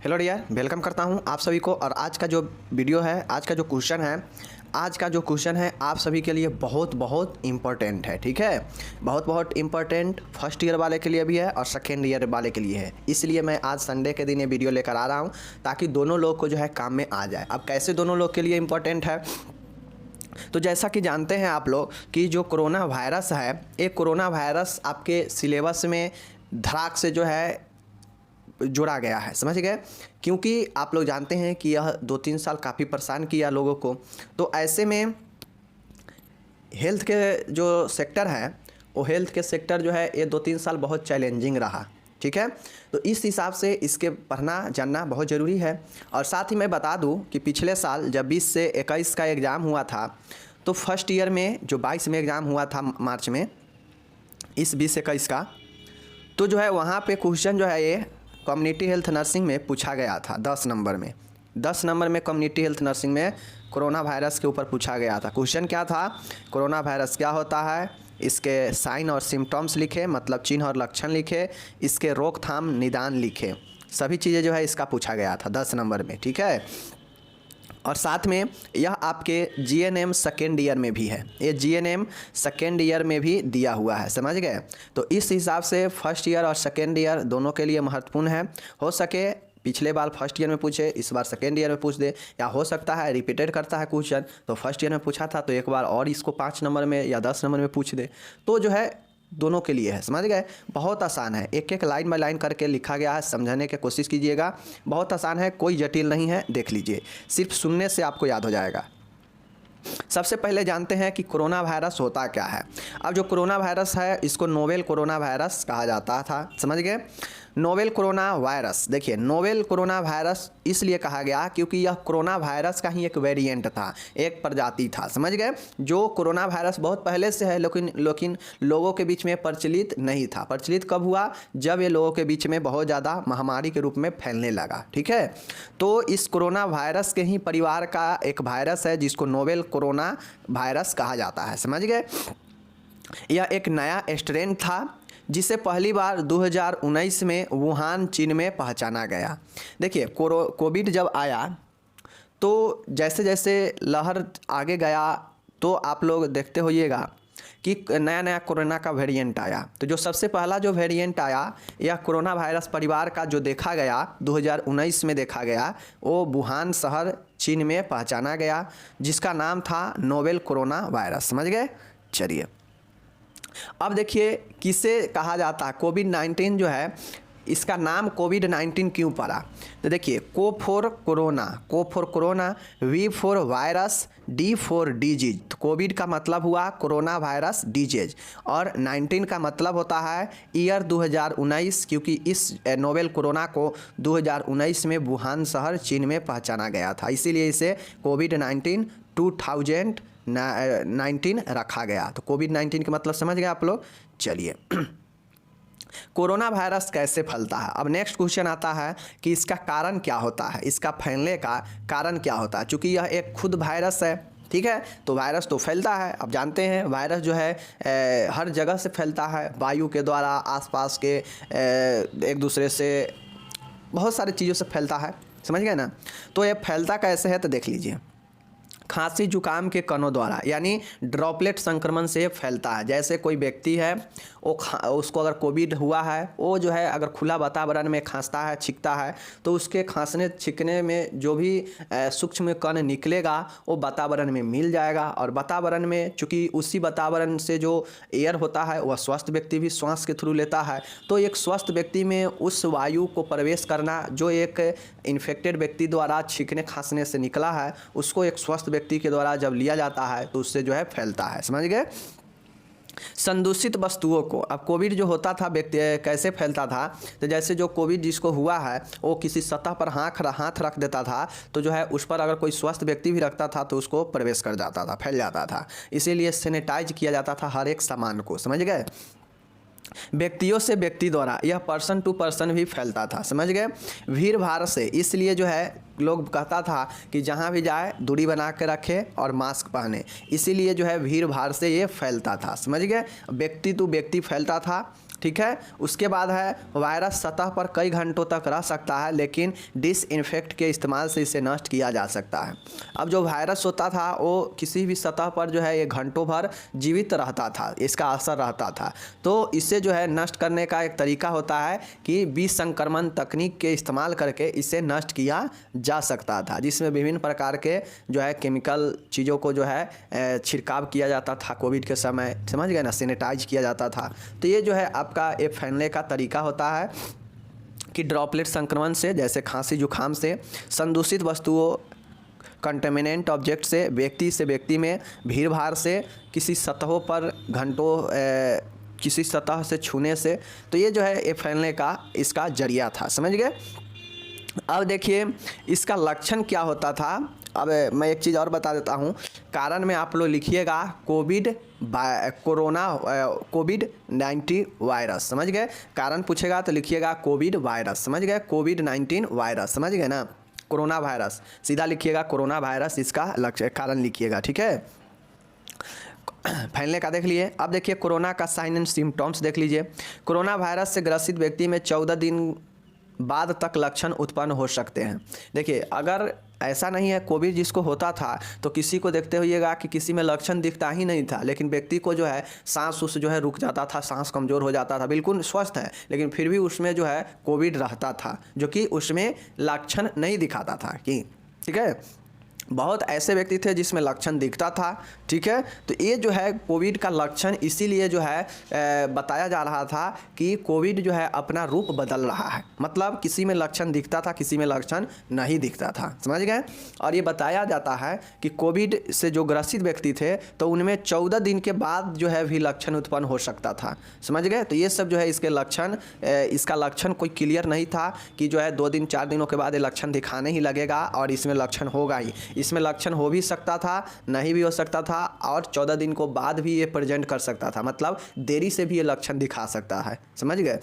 Hello dear, welcome करता हूं आप सभी को। और आज का जो वीडियो है, आज का जो क्वेश्चन है आप सभी के लिए बहुत बहुत इम्पोर्टेंट है। ठीक है, बहुत बहुत इम्पोर्टेंट फर्स्ट ईयर वाले के लिए भी है और सेकेंड ईयर वाले के लिए है। इसलिए मैं आज संडे के दिन ये वीडियो लेकर आ रहा हूँ ताकि दोनों लोग को जो है काम में आ जाए। अब कैसे दोनों लोग के लिए इम्पोर्टेंट है, तो जैसा कि जानते हैं आप लोग कि जो कोरोना वायरस है, एक कोरोना वायरस आपके सिलेबस में धड़ाक से जो है जोड़ा गया है, समझ गए। क्योंकि आप लोग जानते हैं कि यह 2-3 साल काफ़ी परेशान किया लोगों को। तो ऐसे में हेल्थ के जो सेक्टर है, वो हेल्थ के सेक्टर जो है ये 2-3 साल बहुत चैलेंजिंग रहा। ठीक है, तो इस हिसाब से इसके पढ़ना जानना बहुत ज़रूरी है। और साथ ही मैं बता दूं कि पिछले साल जब 20 से 21 का एग्ज़ाम हुआ था, तो फर्स्ट ईयर में जो 22 में एग्ज़ाम हुआ था मार्च में, इस 20-21 का, तो जो है वहाँ पे क्वेश्चन जो है ये कम्युनिटी हेल्थ नर्सिंग में पूछा गया था। 10 नंबर में कम्युनिटी हेल्थ नर्सिंग में कोरोना वायरस के ऊपर पूछा गया था। क्वेश्चन क्या था, कोरोना वायरस क्या होता है, इसके साइन और सिम्टम्स लिखे, मतलब चिन्ह और लक्षण लिखे, इसके रोकथाम निदान लिखे। सभी चीज़ें जो है इसका पूछा गया था 10 नंबर में। ठीक है, और साथ में यह आपके जीएनएम सेकेंड ईयर में भी है, ये जीएनएम सेकेंड ईयर में भी दिया हुआ है, समझ गए। तो इस हिसाब से फर्स्ट ईयर और सेकेंड ईयर दोनों के लिए महत्वपूर्ण है। हो सके पिछले बार फर्स्ट ईयर में पूछे, इस बार सेकेंड ईयर में पूछ दे, या हो सकता है रिपीटेड करता है क्वेश्चन, तो फर्स्ट ईयर में पूछा था तो एक बार और इसको 5 नंबर में या 10 नंबर में पूछ दे। तो जो है दोनों के लिए है, समझ गए। बहुत आसान है, एक एक लाइन बाय लाइन करके लिखा गया है, समझने की कोशिश कीजिएगा। बहुत आसान है, कोई जटिल नहीं है, देख लीजिए, सिर्फ सुनने से आपको याद हो जाएगा। सबसे पहले जानते हैं कि कोरोना वायरस होता क्या है। अब जो कोरोना वायरस है इसको नोवेल कोरोना वायरस कहा जाता था, समझ गए। नोवेल कोरोना वायरस, देखिए नोवेल कोरोना वायरस इसलिए कहा गया क्योंकि यह कोरोना वायरस का ही एक वेरिएंट था, एक प्रजाति था, समझ गए। जो कोरोना वायरस बहुत पहले से है, लेकिन लोगों के बीच में प्रचलित नहीं था। प्रचलित कब हुआ, जब ये लोगों के बीच में बहुत ज़्यादा महामारी के रूप में फैलने लगा। ठीक है, तो इस कोरोना वायरस के ही परिवार का एक वायरस है जिसको नोवेल कोरोना वायरस कहा जाता है, समझ गए। यह एक नया स्ट्रेन था जिसे पहली बार 2019 में वुहान चीन में पहचाना गया। देखिए कोविड जब आया तो जैसे जैसे लहर आगे गया तो आप लोग देखते होइएगा कि नया नया कोरोना का वेरिएंट आया। तो जो सबसे पहला जो वेरिएंट आया, यह कोरोना वायरस परिवार का जो देखा गया 2019 में देखा गया, वो वुहान शहर चीन में पहचाना गया, जिसका नाम था नोवेल कोरोना वायरस, समझ गए। चलिए अब देखिए किसे कहा जाता है, कोविड-19 जो है इसका नाम कोविड-19 क्यों पड़ा। तो देखिए C for corona, V for virus, D for disease. तो कोविड का मतलब हुआ कोरोना वायरस डिजीज, और 19 का मतलब होता है ईयर 2019, क्योंकि इस नोवेल कोरोना को 2019 में वुहान शहर चीन में पहचाना गया था, इसीलिए इसे कोविड-19 2019 रखा गया। तो कोविड-19 का मतलब समझ गए आप लोग। चलिए कोरोना वायरस कैसे फैलता है। अब नेक्स्ट क्वेश्चन आता है कि इसका कारण क्या होता है, इसका फैलने का कारण क्या होता है। चूँकि यह एक खुद वायरस है, ठीक है, तो वायरस तो फैलता है। अब जानते हैं वायरस जो है हर जगह से फैलता है, वायु के द्वारा, आसपास के एक दूसरे से, बहुत सारी चीज़ों से फैलता है, समझ गए ना। तो ये फैलता कैसे है, तो देख लीजिए। खांसी जुकाम के कणों द्वारा, यानी ड्रॉपलेट संक्रमण से फैलता है। जैसे कोई व्यक्ति है, उसको अगर कोविड हुआ है, वो जो है अगर खुला वातावरण में खांसता है, छींकता है, तो उसके खांसने छींकने में जो भी सूक्ष्म कण निकलेगा वो वातावरण में मिल जाएगा। और वातावरण में, चूँकि उसी वातावरण से जो एयर होता है वह स्वस्थ व्यक्ति भी श्वास के थ्रू लेता है, तो एक स्वस्थ व्यक्ति में उस वायु को प्रवेश करना जो एक इन्फेक्टेड व्यक्ति द्वारा छींकने खांसने से निकला है, उसको एक स्वस्थ व्यक्ति के द्वारा जब लिया जाता है तो उससे जो है फैलता है, समझ गए। संदूषित वस्तुओं को, अब कोविड जो होता था व्यक्ति कैसे फैलता था, तो जैसे जो कोविड जिसको हुआ है वो किसी सतह पर हाथ रख देता था, तो जो है उस पर अगर कोई स्वस्थ व्यक्ति भी रखता था तो उसको प्रवेश कर जाता था, फैल जाता था। इसीलिए सैनिटाइज किया जाता था हर एक सामान को, समझ गए। व्यक्तियों से व्यक्ति द्वारा, यह पर्सन टू पर्सन भी फैलता था, समझ गए। भीड़ भाड़ से, इसलिए जो है लोग कहता था कि जहाँ भी जाए दूरी बना के रखे और मास्क पहने, इसीलिए जो है भीड़ भाड़ से ये फैलता था, समझ गए। व्यक्ति टू व्यक्ति फैलता था ठीक है। उसके बाद है वायरस सतह पर कई घंटों तक रह सकता है, लेकिन डिसइंफेक्ट के इस्तेमाल से इसे नष्ट किया जा सकता है। अब जो वायरस होता था वो किसी भी सतह पर जो है ये घंटों भर जीवित रहता था, इसका असर रहता था। तो इसे जो है नष्ट करने का एक तरीका होता है कि विसंक्रमण तकनीक के इस्तेमाल करके इसे नष्ट किया जा सकता था, जिसमें विभिन्न प्रकार के जो है केमिकल चीज़ों को जो है छिड़काव किया जाता था कोविड के समय, समझ गए ना, सैनिटाइज किया जाता था। तो ये जो है आपका एक फैलने का तरीका होता है कि ड्रॉपलेट संक्रमण से, जैसे खांसी जुखाम से, संदूषित वस्तुओं कंटेमिनेंट ऑब्जेक्ट से व्यक्ति में, भीड़ भाड़ से, किसी सतहों पर घंटों किसी सतह से छूने से। तो ये जो है ये फैलने का इसका जरिया था, समझ गए। अब देखिए इसका लक्षण क्या होता था। अब मैं एक चीज़ और बता देता हूँ, कारण में आप लोग लिखिएगा कोविड-19 वायरस, समझ गए। कारण पूछेगा तो लिखिएगा कोविड वायरस, समझ गए, कोविड-19 वायरस, समझ गए ना, कोरोना वायरस सीधा लिखिएगा, कोरोना वायरस इसका लक्ष्य कारण लिखिएगा, ठीक है। फैलने का देख लिए। अब देखिए कोरोना का साइन एंड सिम्टम्स देख लीजिए। कोरोना वायरस से ग्रसित व्यक्ति में 14 दिन बाद तक लक्षण उत्पन्न हो सकते हैं। देखिए अगर ऐसा नहीं है कोविड जिसको होता था तो किसी को देखते होइएगा कि किसी में लक्षण दिखता ही नहीं था, लेकिन व्यक्ति को जो है सांस उस जो है रुक जाता था, सांस कमज़ोर हो जाता था, बिल्कुल स्वस्थ है लेकिन फिर भी उसमें जो है कोविड रहता था, जो कि उसमें लक्षण नहीं दिखाता था कि, ठीक है। बहुत ऐसे व्यक्ति थे जिसमें लक्षण दिखता था, ठीक है। तो ये जो है कोविड का लक्षण इसीलिए जो है बताया जा रहा था कि कोविड जो है अपना रूप बदल रहा है, मतलब किसी में लक्षण दिखता था, किसी में लक्षण नहीं दिखता था, समझ गए। और ये बताया जाता है कि कोविड से जो ग्रसित व्यक्ति थे तो उनमें 14 दिन के बाद जो है भी लक्षण उत्पन्न हो सकता था, समझ गए। तो ये सब जो है इसके लक्षण, इसका लक्षण कोई क्लियर नहीं था कि जो है 2 दिन 4 दिनों के बाद ये लक्षण दिखाने ही लगेगा और इसमें लक्षण होगा ही। इसमें लक्षण हो भी सकता था, नहीं भी हो सकता था, और 14 दिन को बाद भी ये प्रेजेंट कर सकता था, मतलब देरी से भी ये लक्षण दिखा सकता है, समझ गए।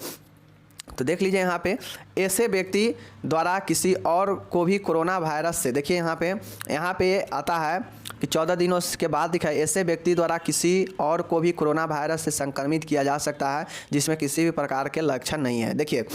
तो देख लीजिए यहाँ पे ऐसे व्यक्ति द्वारा किसी और को भी कोरोना वायरस से, देखिए यहाँ पे आता है कि 14 दिनों के बाद दिखा, ऐसे व्यक्ति द्वारा किसी और को भी कोरोना वायरस से संक्रमित किया जा सकता है जिसमें किसी भी प्रकार के लक्षण नहीं है। देखिए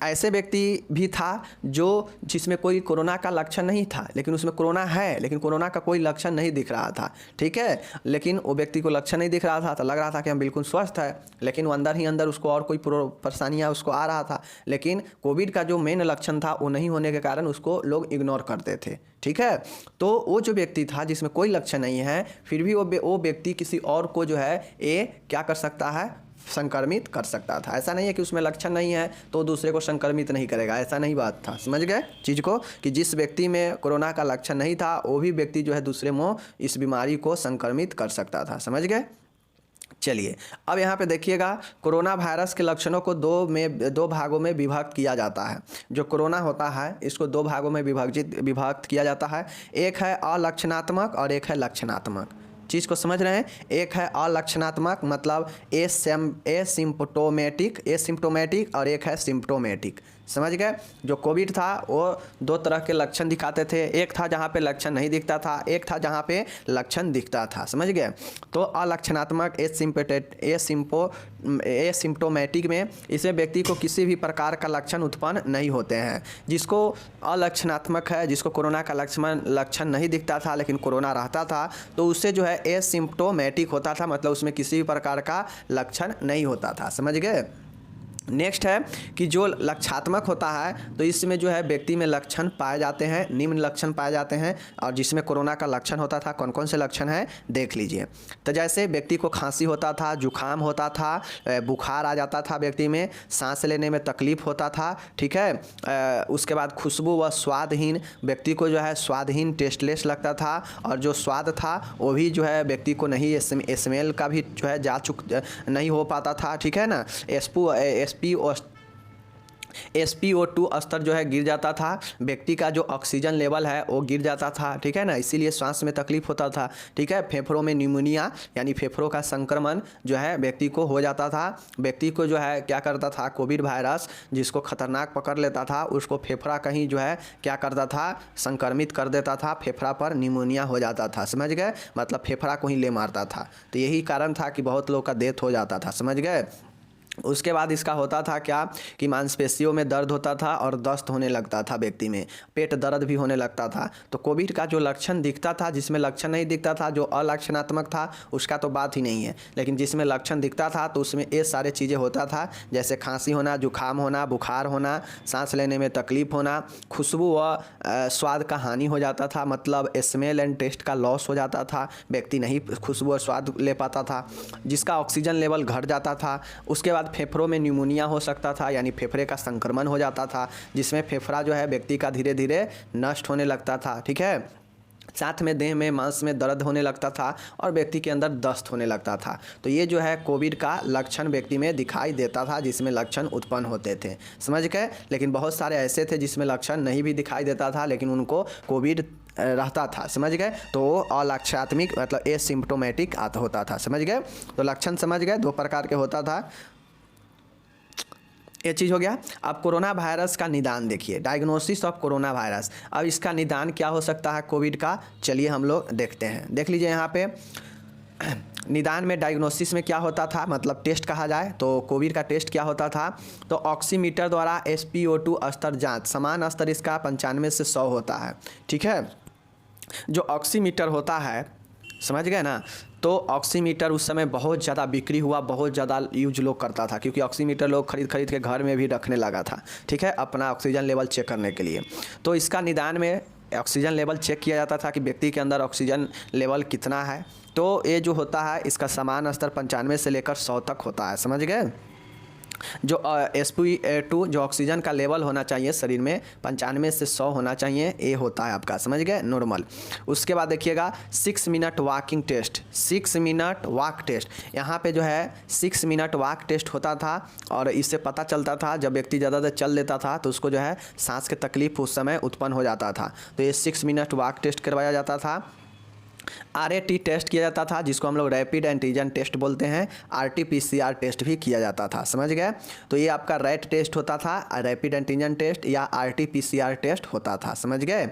ऐसे व्यक्ति भी था जो जिसमें कोई कोरोना का लक्षण नहीं था, लेकिन उसमें कोरोना है, लेकिन कोरोना का कोई लक्षण नहीं दिख रहा था, ठीक है। लेकिन वो व्यक्ति को लक्षण नहीं दिख रहा था तो लग रहा था कि हम बिल्कुल स्वस्थ है, लेकिन वो अंदर ही अंदर उसको और कोई परेशानियाँ उसको आ रहा था। लेकिन कोविड का जो मेन लक्षण था वो नहीं होने के कारण उसको लोग इग्नोर करते थे, ठीक है। तो वो जो व्यक्ति था जिसमें कोई लक्षण नहीं है, फिर भी वो व्यक्ति किसी और को जो है ये क्या कर सकता है, संक्रमित कर सकता था। ऐसा नहीं है कि उसमें लक्षण नहीं है तो दूसरे को संक्रमित नहीं करेगा, ऐसा नहीं बात था, समझ गए चीज़ को, कि जिस व्यक्ति में कोरोना का लक्षण नहीं था वो भी व्यक्ति जो है दूसरे में इस बीमारी को संक्रमित कर सकता था, समझ गए। चलिए अब यहाँ पे देखिएगा कोरोना वायरस के लक्षणों को दो भागों में विभक्त किया जाता है। जो कोरोना होता है इसको 2 भागों में विभक्त किया जाता है, एक है अलक्षणात्मक और एक है लक्षणात्मक। चीज़ को समझ रहे हैं, एक है अलक्षणात्मक मतलब एसिम्प्टोमेटिक और एक है सिम्प्टोमेटिक, समझ गए। जो कोविड था वो 2 तरह के लक्षण दिखाते थे, एक था जहाँ पे लक्षण नहीं दिखता था, एक था जहाँ पे लक्षण दिखता था, समझ गए। तो अलक्षणात्मक एसिम्प्टोमेटिक में इसमें व्यक्ति को किसी भी प्रकार का लक्षण उत्पन्न नहीं होते हैं। जिसको अलक्षणात्मक है, जिसको कोरोना का लक्षण नहीं दिखता था लेकिन कोरोना रहता था, तो उससे जो है एसिम्प्टोमेटिक होता था, मतलब उसमें किसी भी प्रकार का लक्षण नहीं होता था, समझ गए। नेक्स्ट है कि जो लक्षणात्मक होता है तो इसमें जो है व्यक्ति में लक्षण पाए जाते हैं, निम्न लक्षण पाए जाते हैं, और जिसमें कोरोना का लक्षण होता था कौन कौन से लक्षण हैं देख लीजिए। तो जैसे व्यक्ति को खांसी होता था, जुखाम होता था, बुखार आ जाता था व्यक्ति में, सांस लेने में तकलीफ होता था, ठीक है। उसके बाद खुशबू व स्वादहीन, व्यक्ति को जो है स्वादहीन टेस्टलेस लगता था, और जो स्वाद था वो भी जो है व्यक्ति को नहीं, स्मेल का भी जो है नहीं हो पाता था, ठीक है ना। SpO2 स्तर जो है गिर जाता था, व्यक्ति का जो ऑक्सीजन लेवल है वो गिर जाता था, ठीक है ना, इसीलिए सांस में तकलीफ होता था, ठीक है। फेफड़ों में न्यूमोनिया यानी फेफड़ों का संक्रमण जो है व्यक्ति को हो जाता था। व्यक्ति को जो है क्या करता था, कोविड वायरस जिसको खतरनाक पकड़ लेता था उसको फेफड़ा कहीं जो है क्या करता था, संक्रमित कर देता था, फेफड़ा पर न्यूमोनिया हो जाता था, समझ गए, मतलब फेफड़ा को ही ले मारता था। तो यही कारण था कि बहुत लोग का डेथ हो जाता था, समझ गए। उसके बाद इसका होता था क्या कि मांसपेशियों में दर्द होता था और दस्त होने लगता था, व्यक्ति में पेट दर्द भी होने लगता था। तो कोविड का जो लक्षण दिखता था, जिसमें लक्षण नहीं दिखता था, जो अलक्षणात्मक था उसका तो बात ही नहीं है, लेकिन जिसमें लक्षण दिखता था तो उसमें ये सारे चीज़ें होता था, जैसे खांसी होना, जुखाम होना, बुखार होना, सांस लेने में तकलीफ होना, खुशबू व स्वाद का हानि हो जाता था, मतलब स्मेल एंड टेस्ट का लॉस हो जाता था, व्यक्ति नहीं खुशबू और स्वाद ले पाता था, जिसका ऑक्सीजन लेवल घट जाता था। उसके बाद फेफड़ों में न्यूमोनिया हो सकता था, यानी फेफड़े का संक्रमण हो जाता था, जिसमें फेफड़ा जो है व्यक्ति का धीरे धीरे नष्ट होने लगता था, ठीक है। साथ में देह में मांस में दर्द होने लगता था और व्यक्ति के अंदर दस्त होने लगता था। तो ये जो है कोविड का लक्षण व्यक्ति में दिखाई देता था, जिसमें लक्षण उत्पन्न होते थे, समझ गए। लेकिन बहुत सारे ऐसे थे जिसमें लक्षण नहीं भी दिखाई देता था, लेकिन उनको कोविड रहता था, समझ गए। तो अलक्षणात्मक मतलब एसिम्प्टोमेटिक होता था, समझ गए। तो लक्षण समझ गए, 2 प्रकार के होता था, ये चीज़ हो गया। अब कोरोना वायरस का निदान देखिए, डायग्नोसिस ऑफ कोरोना वायरस। अब इसका निदान क्या हो सकता है कोविड का, चलिए हम लोग देखते हैं। देख लीजिए यहाँ पे निदान में, डायग्नोसिस में क्या होता था, मतलब टेस्ट कहा जाए तो कोविड का टेस्ट क्या होता था, तो ऑक्सीमीटर द्वारा SpO2 स्तर जांच, समान स्तर इसका 95 से 100 होता है, ठीक है। जो ऑक्सीमीटर होता है, समझ गए ना, तो ऑक्सीमीटर उस समय बहुत ज़्यादा बिक्री हुआ, बहुत ज़्यादा यूज लोग करता था, क्योंकि ऑक्सीमीटर लोग खरीद के घर में भी रखने लगा था, ठीक है, अपना ऑक्सीजन लेवल चेक करने के लिए। तो इसका निदान में ऑक्सीजन लेवल चेक किया जाता था कि व्यक्ति के अंदर ऑक्सीजन लेवल कितना है। तो ये जो होता है इसका समान स्तर 95 से लेकर 100 तक होता है, समझ गए। जो SpO2 जो ऑक्सीजन का लेवल होना चाहिए शरीर में 95 से 100 होना चाहिए, ये होता है आपका, समझ गए, नॉर्मल। उसके बाद देखिएगा 6 minute walking test, 6 minute walk test, यहाँ पे जो है 6 मिनट वॉक टेस्ट होता था और इससे पता चलता था जब व्यक्ति ज़्यादा देर चल लेता था तो उसको जो है सांस की तकलीफ उस समय उत्पन्न हो जाता था। तो ये 6 मिनट वॉक टेस्ट करवाया जाता था। RAT टेस्ट किया जाता था, जिसको हम लोग रैपिड एंटीजन टेस्ट बोलते हैं। RT-PCR टेस्ट भी किया जाता था, समझ गए। तो ये आपका रैट टेस्ट होता था, रैपिड एंटीजन टेस्ट या RT-PCR टेस्ट होता था, समझ गए।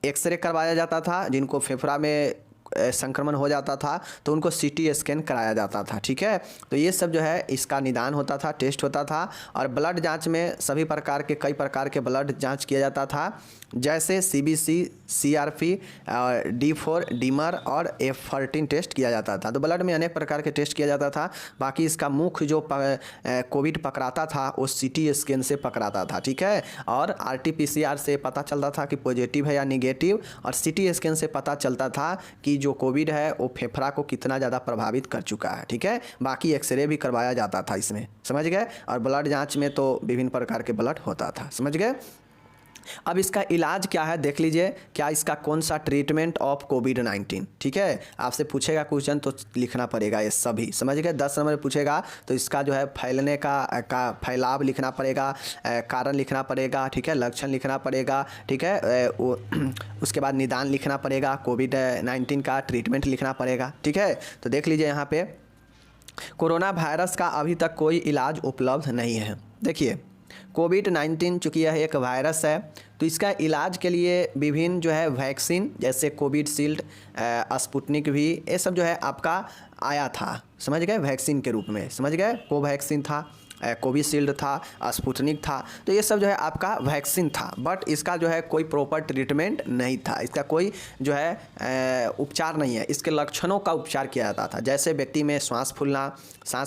एक्सरे करवाया जाता था, जिनको फेफड़ा में संक्रमण हो जाता था तो उनको CT स्कैन कराया जाता था, ठीक है। तो ये सब जो है इसका निदान होता था, टेस्ट होता था। और ब्लड जांच में सभी प्रकार के, कई प्रकार के ब्लड जांच किया जाता था, जैसे CBC, CRP, D4 डीमर और F13 टेस्ट किया जाता था। तो ब्लड में अनेक प्रकार के टेस्ट किया जाता था। बाकी इसका मुख्य जो कोविड पकड़ाता था वो CT स्कैन से पकड़ाता था, ठीक है। और RT-PCR से पता चलता था कि पॉजिटिव है या निगेटिव, और CT स्कैन से पता चलता था कि जो कोविड है वो फेफड़ा को कितना ज़्यादा प्रभावित कर चुका है, ठीक है। बाकी एक्सरे भी करवाया जाता था इसमें, समझ गए। और ब्लड जांच में तो विभिन्न प्रकार के ब्लड होता था, समझ गए। अब इसका इलाज क्या है देख लीजिए, क्या इसका कौन सा ट्रीटमेंट ऑफ कोविड-19, ठीक है। आपसे पूछेगा क्वेश्चन तो लिखना पड़ेगा ये सभी, समझ गए। 10 नंबर पूछेगा तो इसका जो है फैलने का फैलाव लिखना पड़ेगा, कारण लिखना पड़ेगा, ठीक है, लक्षण लिखना पड़ेगा, ठीक है। उसके बाद निदान लिखना पड़ेगा, कोविड-19 का ट्रीटमेंट लिखना पड़ेगा, ठीक है। तो देख लीजिए यहाँ पे कोरोना वायरस का अभी तक कोई इलाज उपलब्ध नहीं है। देखिए कोविड-19 चूँकि यह एक वायरस है तो इसका इलाज के लिए विभिन्न जो है वैक्सीन, जैसे कोविशील्ड, स्पुतनिक भी, ये सब जो है आपका आया था, समझ गए, वैक्सीन के रूप में, समझ गए। कोवैक्सीन था, कोविशील्ड था, स्पुतनिक था, तो ये सब जो है आपका वैक्सीन था। बट इसका जो है कोई प्रॉपर ट्रीटमेंट नहीं था, इसका कोई जो है उपचार नहीं है। इसके लक्षणों का उपचार किया जाता था, जैसे व्यक्ति में सांस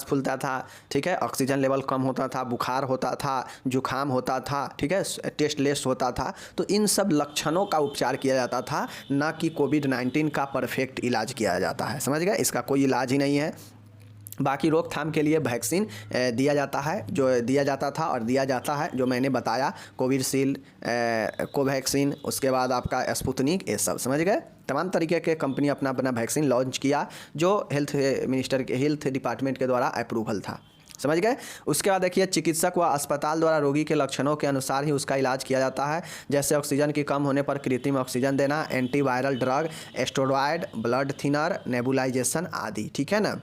फूलता था, ठीक है, ऑक्सीजन लेवल कम होता था, बुखार होता था, जुखाम होता था, ठीक है, टेस्ट लेस होता था। तो इन सब लक्षणों का उपचार किया जाता था, ना कि कोविड-19 का परफेक्ट इलाज किया जाता है, समझ गए। इसका कोई इलाज ही नहीं है। बाकी रोकथाम के लिए वैक्सीन दिया जाता है, जो दिया जाता था और दिया जाता है, जो मैंने बताया, कोविशील्ड, कोवैक्सीन, उसके बाद आपका स्पुतनिक, ये सब, समझ गए। तमाम तरीके के कंपनी अपना वैक्सीन लॉन्च किया जो हेल्थ मिनिस्टर के, हेल्थ डिपार्टमेंट के द्वारा अप्रूवल था, समझ गए। उसके बाद देखिए चिकित्सक व अस्पताल द्वारा रोगी के लक्षणों के अनुसार ही उसका इलाज किया जाता है, जैसे ऑक्सीजन की कम होने पर कृत्रिम ऑक्सीजन देना, antiviral drug, steroid, blood thinner, nebulisation आदि, ठीक है ना।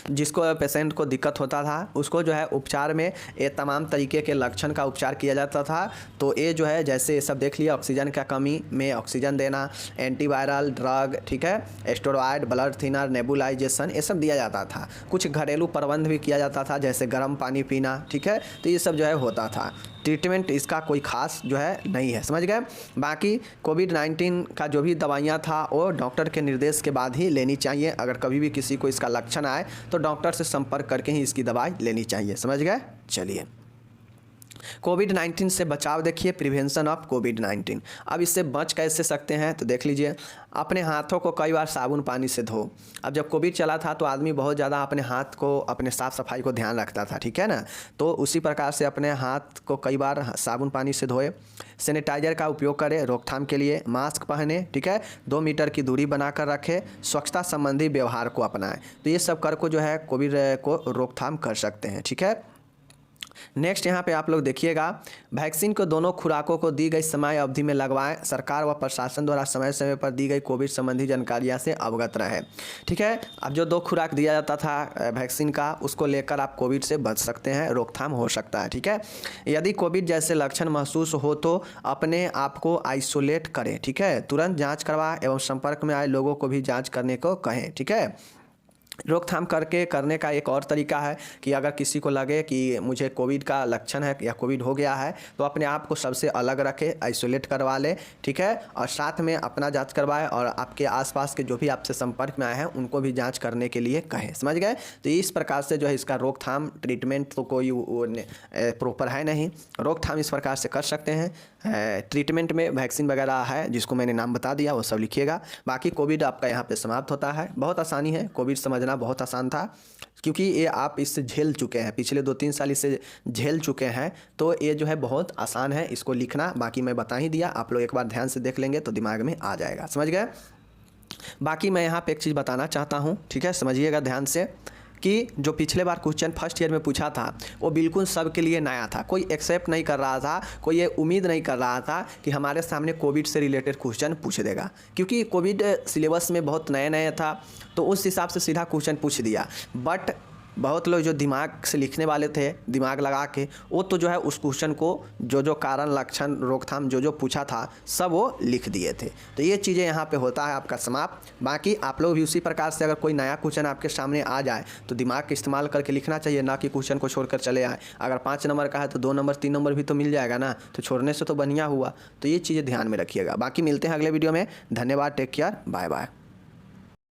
जिसको पेशेंट को दिक्कत होता था उसको जो है उपचार में ये तमाम तरीके के लक्षण का उपचार किया जाता था। तो ये जो है जैसे सब देख लिया, ऑक्सीजन का कमी में ऑक्सीजन देना, एंटीवायरल ड्रग, ठीक है, स्टेरॉयड, ब्लड थिनर, नेबुलाइजेशन, ये सब दिया जाता था। कुछ घरेलू प्रबंध भी किया जाता था, जैसे गर्म पानी पीना, ठीक है। तो ये सब जो है होता था। ट्रीटमेंट इसका कोई खास जो है नहीं है, समझ गए। बाकी कोविड-19 का जो भी दवाइयाँ था वो डॉक्टर के निर्देश के बाद ही लेनी चाहिए। अगर कभी भी किसी को इसका लक्षण आए तो डॉक्टर से संपर्क करके ही इसकी दवाई लेनी चाहिए, समझ गए। चलिए कोविड-19 से बचाव देखिए, प्रिवेंशन ऑफ कोविड-19। अब इससे बच कैसे सकते हैं तो देख लीजिए, अपने हाथों को कई बार साबुन पानी से धो। अब जब कोविड चला था तो आदमी बहुत ज़्यादा अपने हाथ को, अपने साफ़ सफाई को ध्यान रखता था, ठीक है ना। तो उसी प्रकार से अपने हाथ को कई बार साबुन पानी से धोए। सैनिटाइजर का उपयोग करें रोकथाम के लिए, मास्क पहने, ठीक है, 2 मीटर की दूरी बनाकर रखें, स्वच्छता संबंधी व्यवहार को अपनाएं। तो ये सब कर को जो है कोविड को रोकथाम कर सकते हैं, ठीक है। नेक्स्ट यहाँ पे आप लोग देखिएगा, वैक्सीन को दोनों खुराकों को दी गई समय अवधि में लगवाएं। सरकार व प्रशासन द्वारा समय समय पर दी गई कोविड संबंधी जानकारियाँ से अवगत रहे, ठीक है। अब जो 2 खुराक दिया जाता था वैक्सीन का, उसको लेकर आप कोविड से बच सकते हैं, रोकथाम हो सकता है, ठीक है। यदि कोविड जैसे लक्षण महसूस हो तो अपने आप को आइसोलेट करें, ठीक है। तुरंत जाँच करवाएं एवं संपर्क में आए लोगों को भी जाँच करने को कहें, ठीक है। रोकथाम करने का एक और तरीका है कि अगर किसी को लगे कि मुझे कोविड का लक्षण है या कोविड हो गया है तो अपने आप को सबसे अलग रखे, आइसोलेट करवा ले, ठीक है। और साथ में अपना जांच करवाए और आपके आसपास के जो भी आपसे संपर्क में आए हैं उनको भी जांच करने के लिए कहें, समझ गए। तो इस प्रकार से जो है इसका रोकथाम, ट्रीटमेंट तो कोई प्रॉपर है नहीं, रोकथाम इस प्रकार से कर सकते हैं। ट्रीटमेंट में वैक्सीन वगैरह है जिसको मैंने नाम बता दिया, वो सब लिखिएगा। बाकी कोविड आपका यहाँ पे समाप्त होता है। बहुत आसानी है, कोविड समझना बहुत आसान था क्योंकि ये आप इससे झेल चुके हैं, पिछले 2-3 साल इससे झेल चुके हैं। तो ये जो है बहुत आसान है, इसको लिखना बाकी मैं बता ही दिया, आप लोग एक बार ध्यान से देख लेंगे तो दिमाग में आ जाएगा, समझ गए। बाकी मैं यहाँ पे एक चीज़ बताना चाहता हूँ, ठीक है, समझिएगा ध्यान से, कि जो पिछले बार क्वेश्चन फर्स्ट ईयर में पूछा था वो बिल्कुल सबके लिए नया था। कोई एक्सेप्ट नहीं कर रहा था, कोई ये उम्मीद नहीं कर रहा था कि हमारे सामने कोविड से रिलेटेड क्वेश्चन पूछ देगा, क्योंकि कोविड सिलेबस में बहुत नया नया था तो उस हिसाब से सीधा क्वेश्चन पूछ दिया। बट बहुत लोग जो दिमाग से लिखने वाले थे, दिमाग लगा के, वो तो जो है उस क्वेश्चन को जो कारण, लक्षण, रोकथाम जो पूछा था सब वो लिख दिए थे। तो ये चीज़ें यहाँ पे होता है आपका समाप्त। बाकी आप लोग भी उसी प्रकार से अगर कोई नया क्वेश्चन आपके सामने आ जाए तो दिमाग का इस्तेमाल करके लिखना चाहिए, ना कि क्वेश्चन को छोड़कर चले आए। अगर 5 नंबर का है तो 2 नंबर 3 नंबर भी तो मिल जाएगा ना, तो छोड़ने से तो बढ़िया हुआ। तो ये चीज़ें ध्यान में रखिएगा। बाकी मिलते हैं अगले वीडियो में। धन्यवाद, टेक केयर, बाय बाय।